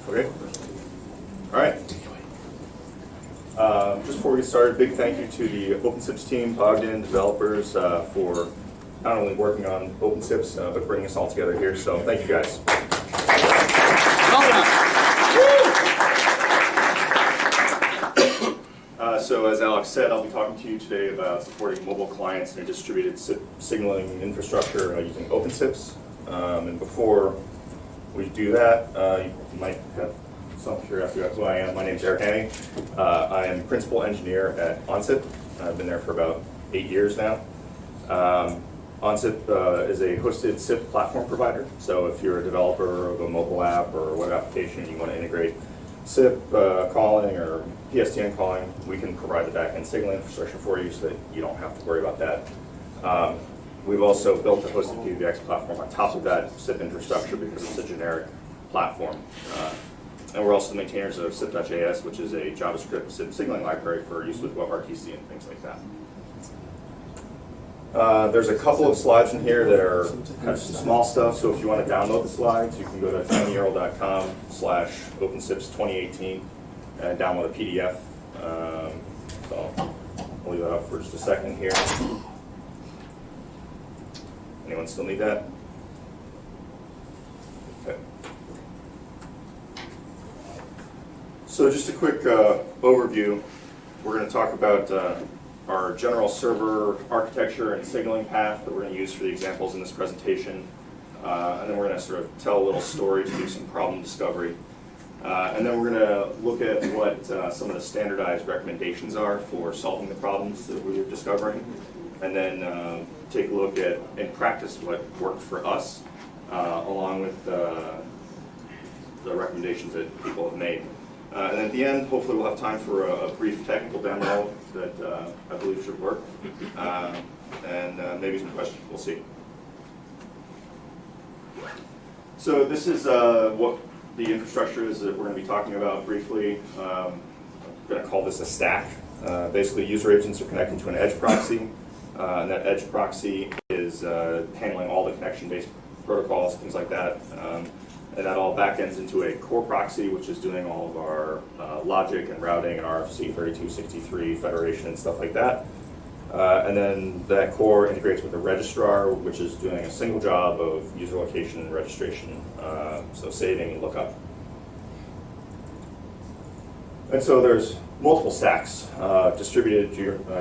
Okay. All right. Just before we get started, big thank you to the OpenSIPS team, Ogden developers, for not only working on OpenSIPS, but bringing us all together here. So thank you guys. So as Alex said, I'll be talking to you today about supporting mobile clients in a distributed SIP signaling infrastructure using OpenSIPS. And before we do that, you might have some curiosity about who I am. My name is Tamme. I am principal engineer at OnSIP. I've been there for about 8 years now. OnSIP is a hosted SIP platform provider. So if you're a developer of a mobile app or web application and you want to integrate SIP calling or PSTN calling, we can provide the backend signal infrastructure for you so that you don't have to worry about that. We've also built a hosted PBX platform on top of that SIP infrastructure because it's a generic platform. And we're also the maintainers of SIP.js, which is a JavaScript SIP signaling library for use with WebRTC and things like that. There's a couple of slides in here that are kind of some small stuff, so if you want to download the slides, you can go to tinyurl.com/OpenSIPS2018 and download a PDF. So I'll leave that up for just a second here. Anyone still need that? Okay. So just a quick overview. We're going to talk about our general server architecture and signaling path that we're going to use for the examples in this presentation. And then we're going to sort of tell a little story to do some problem discovery. And then we're going to look at what some of the standardized recommendations are for solving the problems that we're discovering. And then take a look at, in practice, what worked for us, along with the recommendations that people have made. And at the end, hopefully we'll have time for a brief technical demo that I believe should work, and maybe some questions, we'll see. So this is what the infrastructure is that we're going to be talking about briefly. I'm going to call this a stack. Basically, user agents are connecting to an edge proxy, and that edge proxy is handling all the connection-based protocols, things like that. And that all backends into a core proxy, which is doing all of our logic and routing and RFC 3263 federation and stuff like that. And then that core integrates with a registrar, which is doing a single job of user location and registration, so saving and lookup. And so there's multiple stacks distributed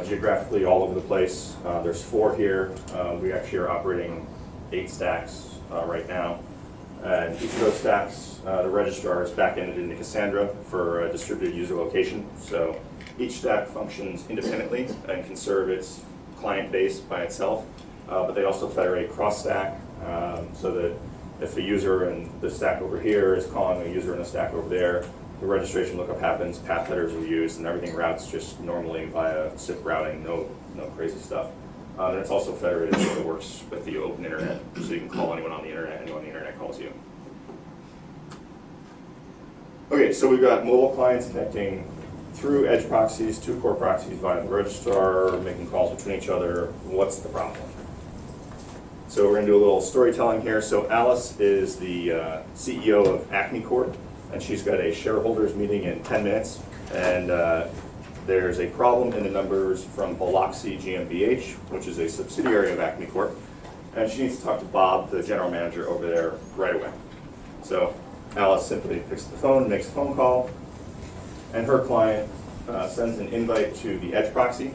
geographically all over the place. There's 4 here. We actually are operating 8 stacks right now. And each of those stacks, the registrar is backended into Cassandra for distributed user location. So each stack functions independently and can serve its client base by itself, but they also federate cross-stack so that if a user in the stack over here is calling a user in a stack over there, the registration lookup happens, path headers are used, and everything routes just normally via SIP routing, no crazy stuff. And it's also federated so it works with the open internet, so you can call anyone on the internet, anyone on the internet calls you. Okay, so we've got mobile clients connecting through edge proxies to core proxies via the registrar, making calls between each other. What's the problem? So we're going to do a little storytelling here. So Alice is the CEO of Acme Corp, and she's got a shareholders meeting in 10 minutes. And there's a problem in the numbers from Biloxi GmbH, which is a subsidiary of Acme Corp. And she needs to talk to Bob, the general manager over there, right away. So Alice simply picks up the phone, makes a phone call, and her client sends an invite to the edge proxy,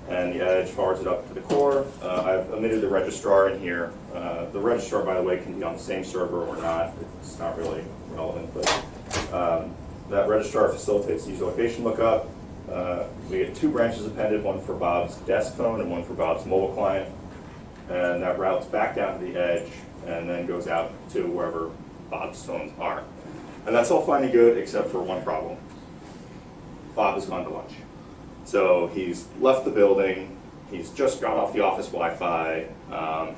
and the edge forwards it up to the core. I've omitted the registrar in here. The registrar, by the way, can be on the same server or not. It's not really relevant, but that registrar facilitates user location lookup. We get 2 branches appended, one for Bob's desk phone and one for Bob's mobile client, and that routes back down to the edge and then goes out to wherever Bob's phones are. And that's all fine and good except for one problem. Bob has gone to lunch. So he's left the building, he's just got off the office Wi-Fi,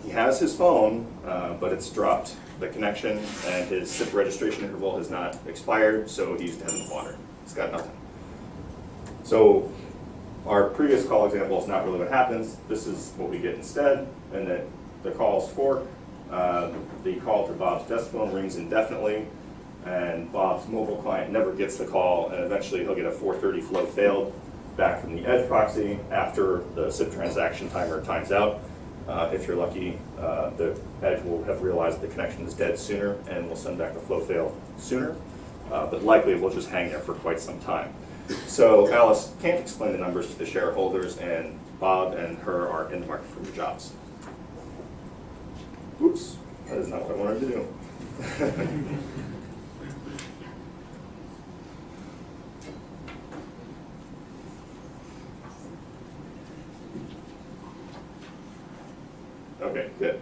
he has his phone, but it's dropped the connection, and his SIP registration interval has not expired, so he's dead in the water. He's got nothing. So our previous call example is not really what happens. This is what we get instead, and that the calls fork. The call to Bob's desk phone rings indefinitely, and Bob's mobile client never gets the call, and eventually he'll get a 430 flow failed back from the edge proxy after the SIP transaction timer times out. If you're lucky, the edge will have realized the connection is dead sooner and will send back the flow fail sooner, but likely it will just hang there for quite some time. So Alice can't explain the numbers to the shareholders, and Bob and her are in the market for new jobs. Oops, that is not what I wanted to do. Okay, good.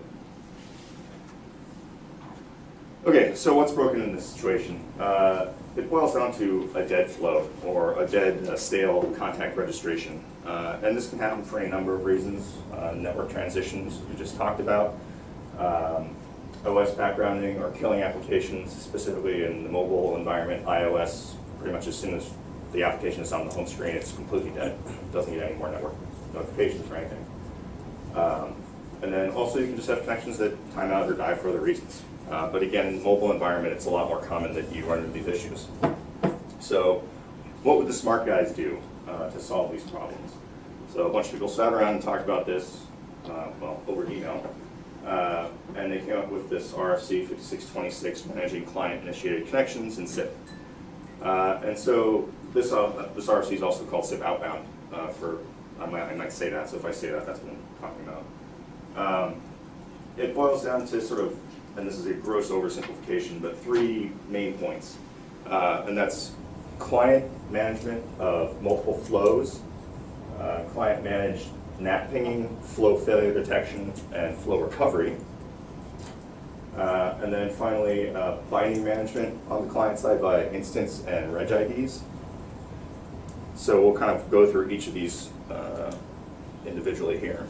Okay, so what's broken in this situation? It boils down to a dead flow or a dead stale contact registration. And this can happen for any number of reasons. Network transitions we just talked about, OS backgrounding or killing applications, specifically in the mobile environment, iOS, pretty much as soon as the application is on the home screen, it's completely dead. It doesn't get any more network notifications or anything. And then also you can just have connections that time out or die for other reasons. But again, in the mobile environment, it's a lot more common that you run into these issues. So what would the smart guys do to solve these problems? So a bunch of people sat around and talked about this, well, over email. And they came up with this RFC 5626, Managing Client-Initiated Connections in SIP. And so this RFC is also called SIP Outbound. I might say that, so if I say that, that's what I'm talking about. It boils down to sort of, and this is a gross oversimplification, but 3 main points. And that's client management of multiple flows, client-managed NAT pinging, flow failure detection, and flow recovery. And then finally, binding management on the client side by instance and reg IDs. So we'll kind of go through each of these individually here.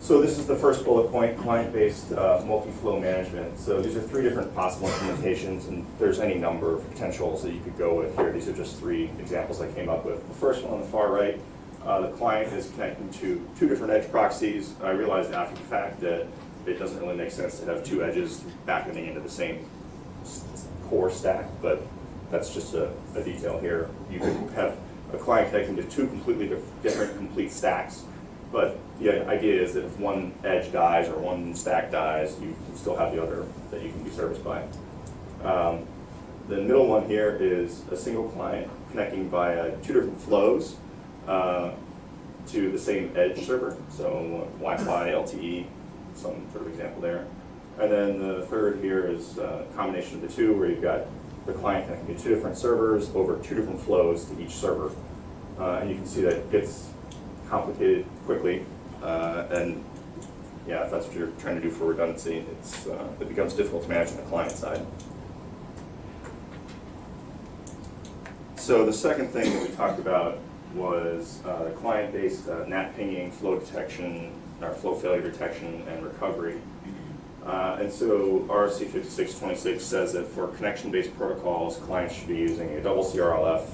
So this is the first bullet point, client-based multi-flow management. So these are 3 different possible implementations, and there's any number of potentials that you could go with here. These are just 3 examples I came up with. The first one on the far right, the client is connecting to 2 different edge proxies. I realized after the fact that it doesn't really make sense to have 2 edges backending into the same core stack, but that's just a detail here. You could have a client connecting to 2 completely different complete stacks, but the idea is that if one edge dies or one stack dies, you still have the other that you can be serviced by. The middle one here is a single client connecting via 2 different flows to the same edge server, so Wi-Fi, LTE, some sort of example there. And then the third here is a combination of the 2, where you've got the client connecting to 2 different servers over 2 different flows to each server. And you can see that it gets complicated quickly, and yeah, if that's what you're trying to do for redundancy, it becomes difficult to manage on the client side. So the second thing that we talked about was the client-based NAT pinging, flow detection, or flow failure detection and recovery. And so RFC 5626 says that for connection-based protocols, clients should be using a double CRLF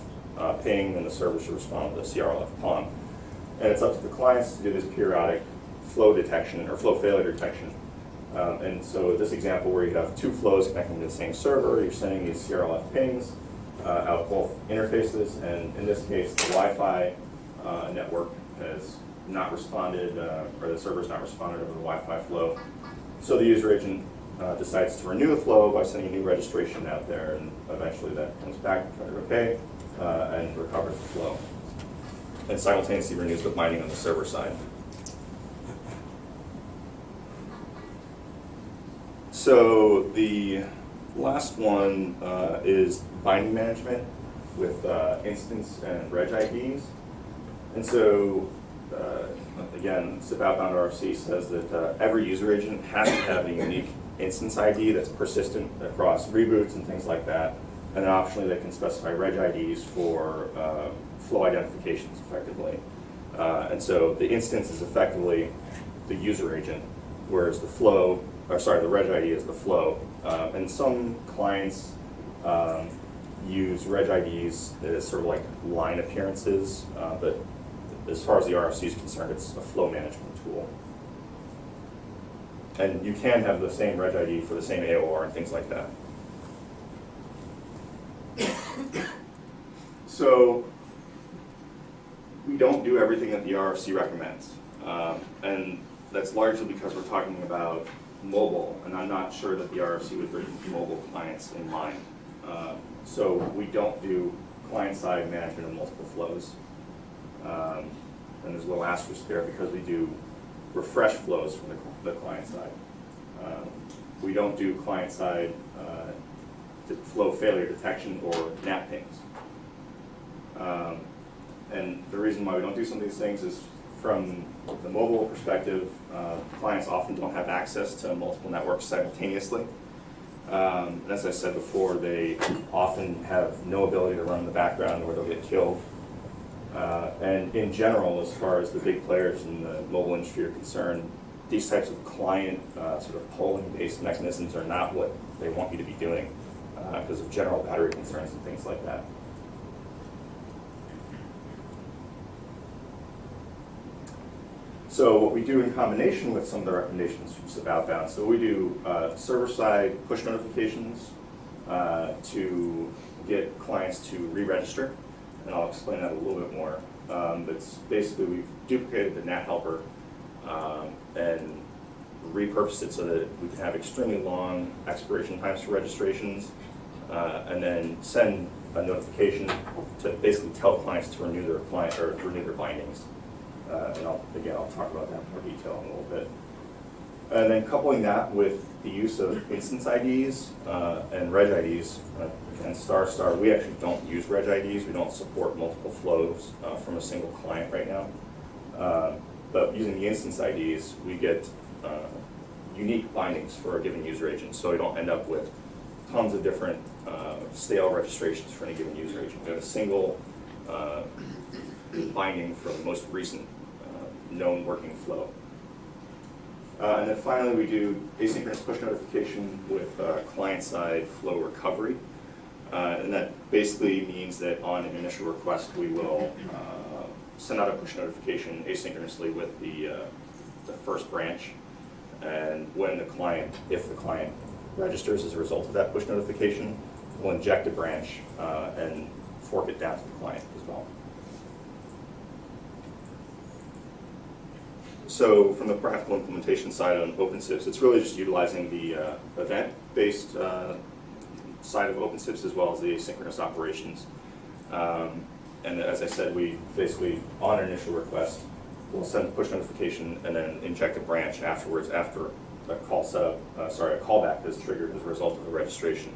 ping, and the server should respond with a CRLF PON. And it's up to the clients to do this periodic flow detection or flow failure detection. And so this example where you have 2 flows connecting to the same server, you're sending these CRLF pings out both interfaces, and in this case the Wi-Fi network has not responded, or the server's not responded over the Wi-Fi flow. So the user agent decides to renew the flow by sending a new registration out there, and eventually that comes back to OK and recovers the flow, and simultaneously renews the binding on the server side. So the last one is binding management with instance and reg IDs. And so again, SIP Outbound RFC says that every user agent has to have a unique instance ID that's persistent across reboots and things like that. And then optionally they can specify reg IDs for flow identifications effectively. And so the instance is effectively the user agent, whereas the flow, or sorry, the reg ID is the flow. And some clients use reg IDs as sort of like line appearances, but as far as the RFC is concerned, it's a flow management tool. And you can have the same reg ID for the same AOR and things like that. So we don't do everything that the RFC recommends. And that's largely because we're talking about mobile, and I'm not sure that the RFC was written for mobile clients in mind. So we don't do client-side management of multiple flows. And there's a little asterisk there because we do refresh flows from the client side. We don't do client-side flow failure detection or NAT pings. And the reason why we don't do some of these things is from the mobile perspective, clients often don't have access to multiple networks simultaneously. And as I said before, they often have no ability to run in the background or they'll get killed. And in general, as far as the big players in the mobile industry are concerned, these types of client sort of polling-based mechanisms are not what they want you to be doing because of general battery concerns and things like that. So what we do in combination with some of the recommendations from SIP Outbound, so we do server-side push notifications to get clients to re-register, and I'll explain that a little bit more. It's basically we've duplicated the NAT helper and repurposed it so that we can have extremely long expiration times for registrations, and then send a notification to basically tell clients to renew their client or renew their bindings. And I'll talk about that in more detail in a little bit. And then coupling that with the use of instance IDs and reg IDs, and star, we actually don't use reg IDs. We don't support multiple flows from a single client right now. But using the instance IDs, we get unique bindings for a given user agent. So we don't end up with tons of different stale registrations for any given user agent. We have a single binding for the most recent known working flow. And then finally, we do asynchronous push notification with client-side flow recovery. And that basically means that on an initial request, we will send out a push notification asynchronously with the first branch. And when the client, if the client registers as a result of that push notification, we'll inject a branch and fork it down to the client as well. So from the practical implementation side on OpenSIPS, it's really just utilizing the event-based side of OpenSIPS as well as the asynchronous operations. And as I said, we basically, on an initial request, we'll send a push notification and then inject a branch afterwards after a call setup, a callback is triggered as a result of the registration.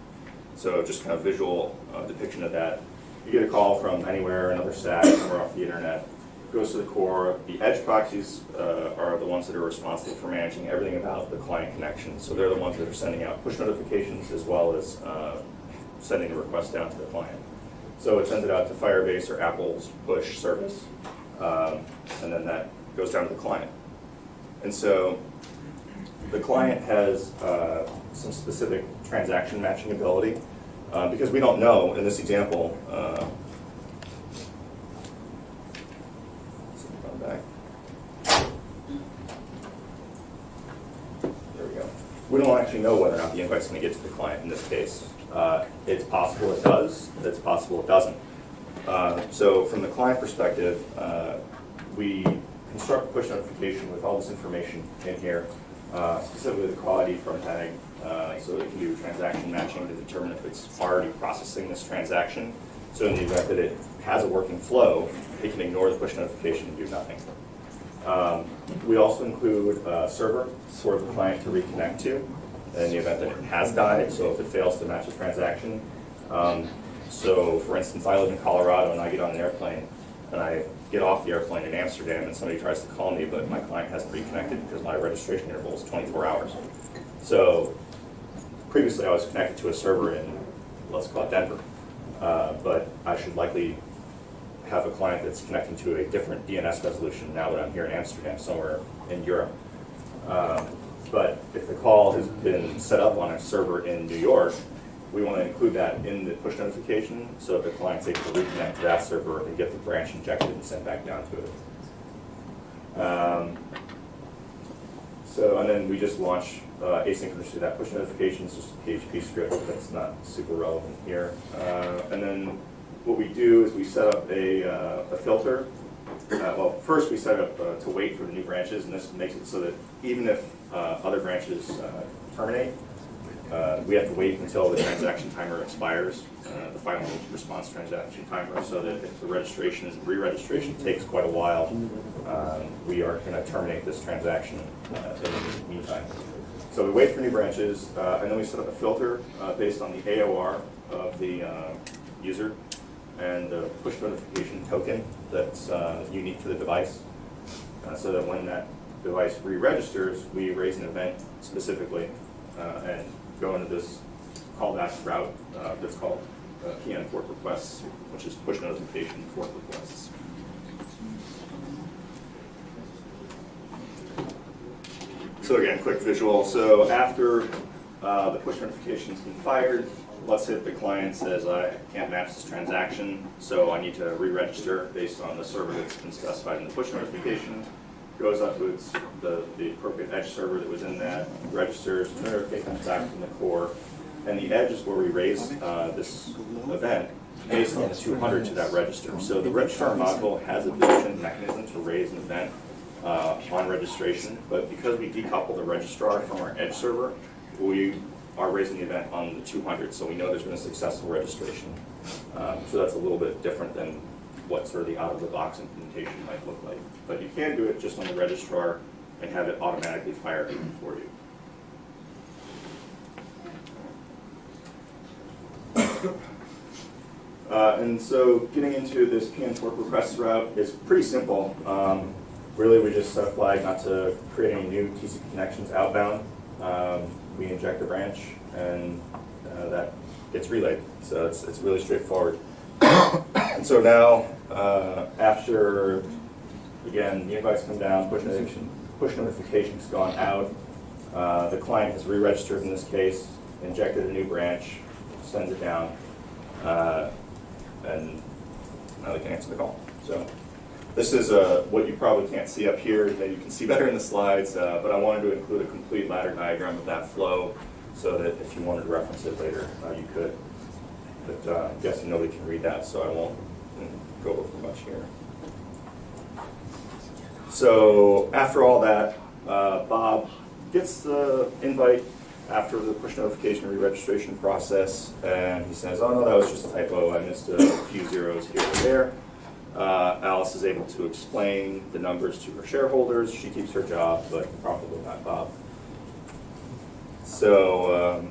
So just kind of visual depiction of that. You get a call from anywhere, another stack, somewhere off the internet, goes to the core. The edge proxies are the ones that are responsible for managing everything about the client connection. So they're the ones that are sending out push notifications as well as sending the request down to the client. So it sends it out to Firebase or Apple's push service, and then that goes down to the client. And so the client has some specific transaction matching ability because we don't know, in this example, we don't actually know whether or not the invite's going to get to the client in this case. It's possible it does, it's possible it doesn't. So from the client perspective, we construct a push notification with all this information in here, specifically the call ID from tag, so it can do transaction matching to determine if it's already processing this transaction. So in the event that it has a working flow, it can ignore the push notification and do nothing. We also include a server for the client to reconnect to in the event that it has died, so if it fails to match the transaction. So for instance, I live in Colorado and I get on an airplane and I get off the airplane in Amsterdam and somebody tries to call me, but my client hasn't reconnected because my registration interval is 24 hours. So previously I was connected to a server in, let's call it Denver, but I should likely have a client that's connecting to a different DNS resolution now that I'm here in Amsterdam, somewhere in Europe. But if the call has been set up on a server in New York, we want to include that in the push notification so that the client's able to reconnect to that server and get the branch injected and sent back down to it. So, and then we just launch asynchronously that push notifications, just a PHP script that's not super relevant here. And then what we do is we set up a filter. Well, first we set up to wait for the new branches, and this makes it so that even if other branches terminate, we have to wait until the transaction timer expires, the final response transaction timer, so that if the registration is re-registration takes quite a while, we are going to terminate this transaction in the meantime. So we wait for new branches, and then we set up a filter based on the AOR of the user and the push notification token that's unique to the device, so that when that device re-registers, we raise an event specifically and go into this callback route that's called PN fork requests, which is push notification fork requests. So again, quick visual. So after the push notification has been fired, let's say that the client says, I can't match this transaction, so I need to re-register based on the server that's been specified in the push notification. Goes up to the appropriate edge server that was in that, registers, notification comes back from the core, and the edge is where we raise this event based on the 200 to that register. So the registrar module has a built-in mechanism to raise an event on registration, but because we decouple the registrar from our edge server, we are raising the event on the 200, so we know there's been a successful registration. So that's a little bit different than what sort of the out-of-the-box implementation might look like. But you can do it just on the registrar and have it automatically fire even for you. And so getting into this PN fork request route is pretty simple. Really, we just set a flag not to create any new TCP connections outbound. We inject a branch, and that gets relayed. So it's really straightforward. And so now, after, again, the invites come down, push notification's gone out, the client has re-registered in this case, injected a new branch, sends it down, and now they can answer the call. So this is what you probably can't see up here that you can see better in the slides, but I wanted to include a complete ladder diagram of that flow so that if you wanted to reference it later, you could. But I'm guessing nobody can read that, so I won't go over much here. So after all that, Bob gets the invite after the push notification re-registration process, and he says, oh no, that was just a typo, I missed a few zeros here or there. Alice is able to explain the numbers to her shareholders. She keeps her job, but probably not Bob. So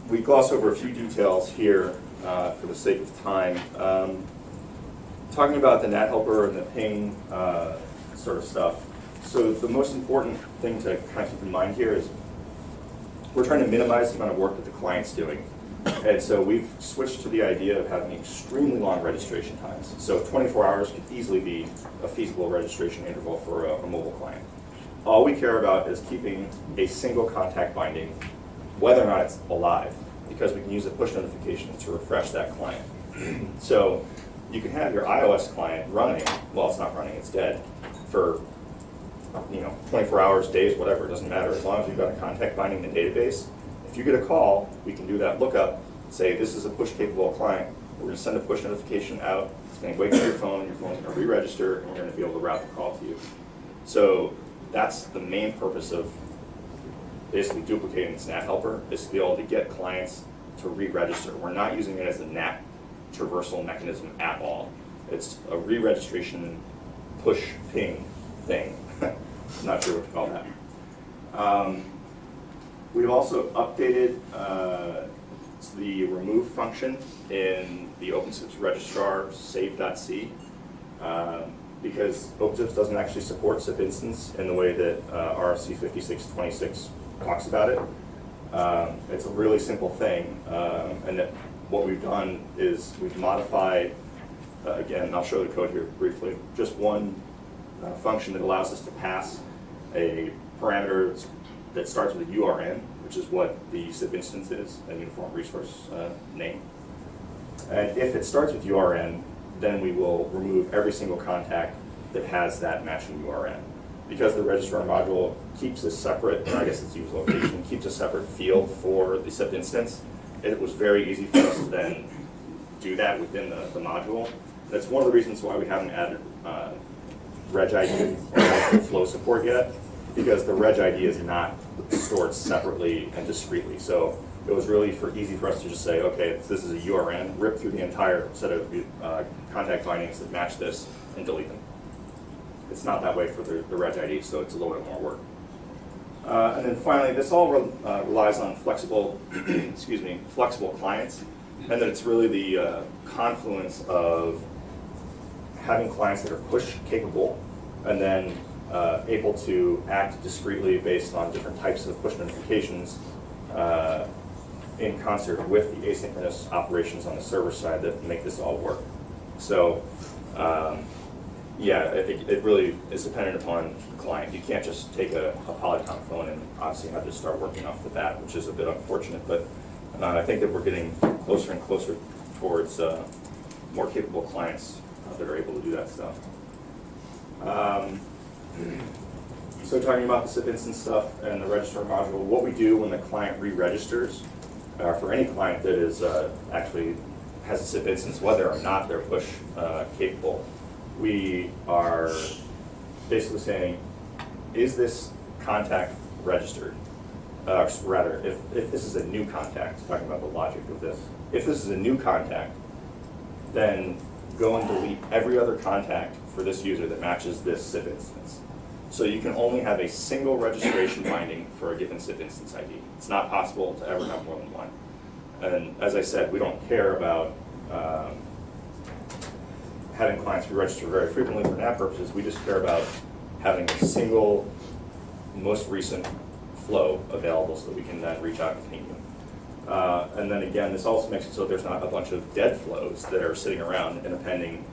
we gloss over a few details here for the sake of time. Talking about the NAT helper and the ping sort of stuff. So the most important thing to kind of keep in mind here is we're trying to minimize the amount of work that the client's doing. And so we've switched to the idea of having extremely long registration times. So 24 hours could easily be a feasible registration interval for a mobile client. All we care about is keeping a single contact binding, whether or not it's alive, because we can use a push notification to refresh that client. So you can have your iOS client running, well, it's not running, it's dead, for 24 hours, days, whatever, it doesn't matter, as long as you've got a contact binding in the database. If you get a call, we can do that lookup, say this is a push-capable client, we're going to send a push notification out, it's going to wake up your phone's going to re-register, and we're going to be able to route the call to you. So that's the main purpose of basically duplicating this NAT helper, is to be able to get clients to re-register. We're not using it as a NAT traversal mechanism at all. It's a re-registration push ping thing. Not sure what to call that. We've also updated the remove function in the OpenSIPS registrar save.c because OpenSIPS doesn't actually support SIP instance in the way that RFC 5626 talks about it. It's a really simple thing, and that what we've done is we've modified, again, I'll show the code here briefly, just one function that allows us to pass a parameter that starts with a URN, which is what the SIP instance is, a uniform resource name. And if it starts with URN, then we will remove every single contact that has that matching URN. because the registrar module keeps a separate, or I guess it's use location, keeps a separate field for the SIP instance, it was very easy for us to then do that within the module. That's one of the reasons why we haven't added Reg ID or multiflow support yet, because the Reg ID is not stored separately and discretely. So it was really easy for us to just say, okay, this is a URN, rip through the entire set of contact bindings that match this and delete them. It's not that way for the Reg ID, so it's a little bit more work. And then finally, this all relies on flexible, flexible clients, and then it's really the confluence of having clients that are push capable, and then able to act discretely based on different types of push notifications in concert with the asynchronous operations on the server side that make this all work. So yeah, it really is dependent upon the client. You can't just take a Polycom phone and obviously have to start working off the bat, which is a bit unfortunate, but I think that we're getting closer and closer towards more capable clients that are able to do that stuff. So talking about the SIP instance stuff and the registrar module, what we do when the client re-registers, for any client that is actually has a SIP instance, whether or not they're push capable, we are basically saying, is this contact registered? Rather, if this is a new contact, talking about the logic of this, if this is a new contact, then go and delete every other contact for this user that matches this SIP instance. So you can only have a single registration binding for a given SIP instance ID. It's not possible to ever have more than one. And as I said, we don't care about having clients re-register very frequently for NAT purposes. We just care about having a single, most recent flow available so that we can then reach out and ping you. And then again, this also makes it so there's not a bunch of dead flows that are sitting around and appending,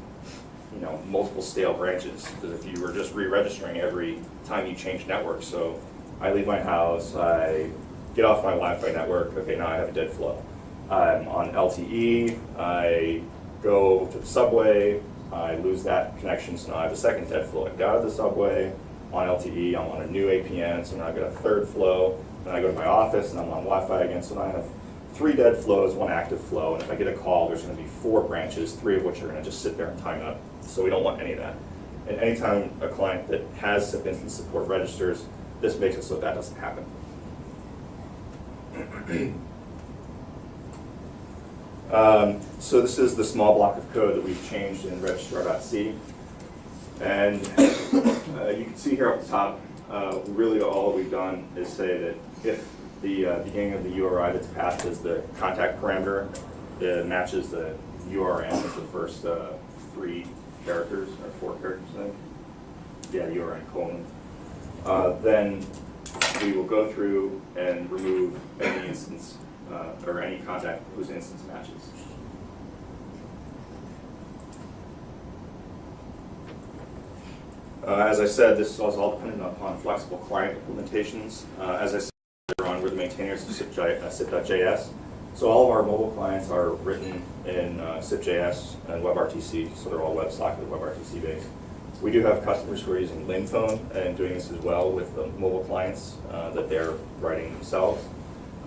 multiple stale branches. Because if you were just re-registering every time you change networks, so I leave my house, I get off my Wi-Fi network, okay, now I have a dead flow. I'm on LTE, I go to the subway, I lose that connection, so now I have a second dead flow. I get out of the subway, on LTE, I'm on a new APN, so now I've got a third flow. Then I go to my office and I'm on Wi-Fi again, so now I have 3 dead flows, 1 active flow, and if I get a call, there's going to be 4 branches, 3 of which are going to just sit there and time out. So we don't want any of that. And anytime a client that has SIP instance support registers, this makes it so that doesn't happen. So this is the small block of code that we've changed in registrar.c. And you can see here up the top, really all we've done is say that if the beginning of the URI that's passed as the contact parameter matches the URN as the first 3 characters, or 4 characters, I think. Yeah, URN colon. Then we will go through and remove any instance or any contact whose instance matches. As I said, this is all dependent upon flexible client implementations. As I said earlier on, we're the maintainers of SIP.js. So all of our mobile clients are written in SIP.js and WebRTC, so they're all WebSocket WebRTC based. We do have customers who are using LinPhone and doing this as well with the mobile clients that they're writing themselves.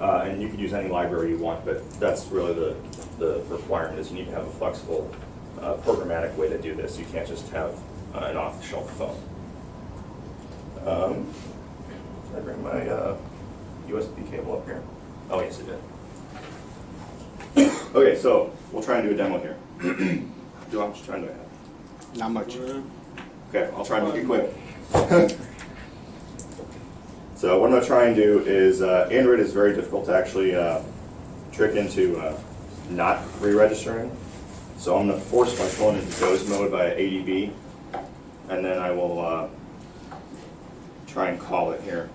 And you could use any library you want, but that's really the requirement is you need to have a flexible programmatic way to do this. You can't just have an off-the-shelf phone. Should I bring my USB cable up here? Oh, yes, it did. Okay, so we'll try and do a demo here. Do how much time do I have? Not much. Okay, I'll try and make it quick. So what I'm going to try and do is, Android is very difficult to actually trick into not re-registering. So I'm going to force my phone into doze mode via ADB, and then I will try and call it here.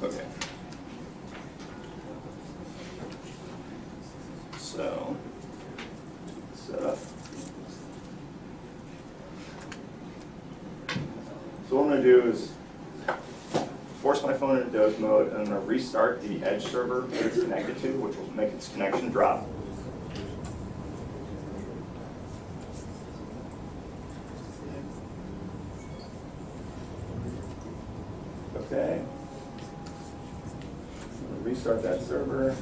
Okay. So, set up. So what I'm going to do is force my phone into doze mode, and I'm going to restart the Edge server that it's connected to, which will make its connection drop. Okay. Restart that server.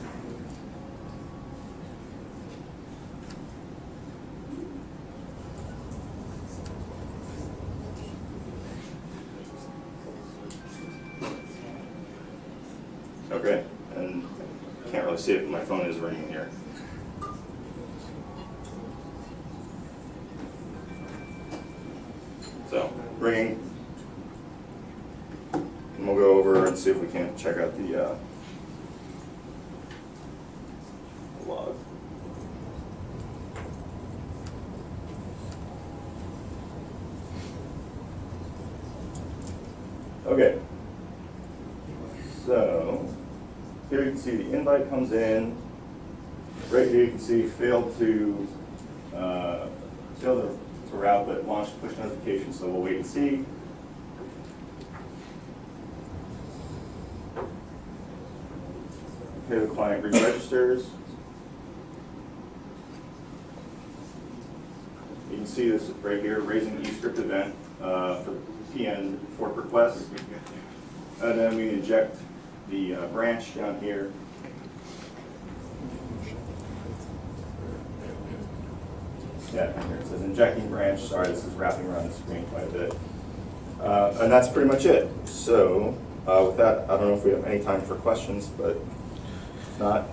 Okay, and can't really see it, but my phone is ringing here. So, ringing. And we'll go over and see if we can check out the log. Okay. So, here you can see the invite comes in. Right here you can see failed to route, but launched push notification. So we'll wait and see. Okay, the client re-registers. You can see this right here, raising eScript event for PN fork request. And then we inject the branch down here. Yeah, here it says injecting branch. Sorry, this is wrapping around the screen quite a bit. And that's pretty much it. So with that, I don't know if we have any time for questions, but if not,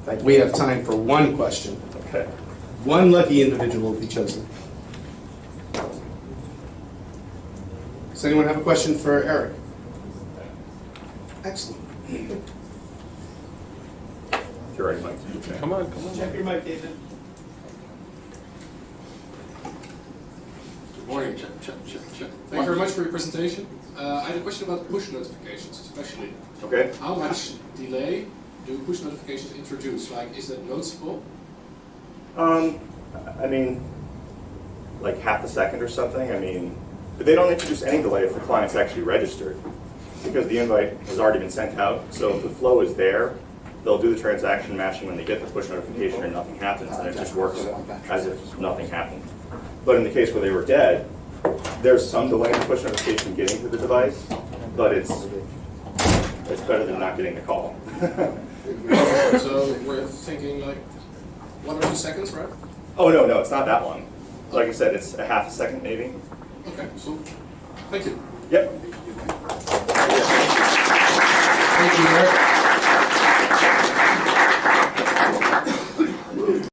thank you. We have time for one question. Okay. One lucky individual will be chosen. Does anyone have a question for Eric? Excellent. You're right, Mike. Okay. Come on, come on. Check your mic, David. Good morning. Check. Thank you very much for your presentation. I had a question about push notifications, especially. Okay. How much delay do push notifications introduce? Like, is that noticeable? I mean, like half a second or something. I mean, but they don't introduce any delay if the client's actually registered, because the invite has already been sent out. So if the flow is there, they'll do the transaction matching when they get the push notification and nothing happens, and it just works as if nothing happened. But in the case where they were dead, there's some delay in the push notification getting to the device, but it's better than not getting the call. So we're thinking like 1 or 2 seconds, right? Oh, no, it's not that long. Like I said, it's a half a second maybe. Okay, so thank you. Yep. Thank you, Eric.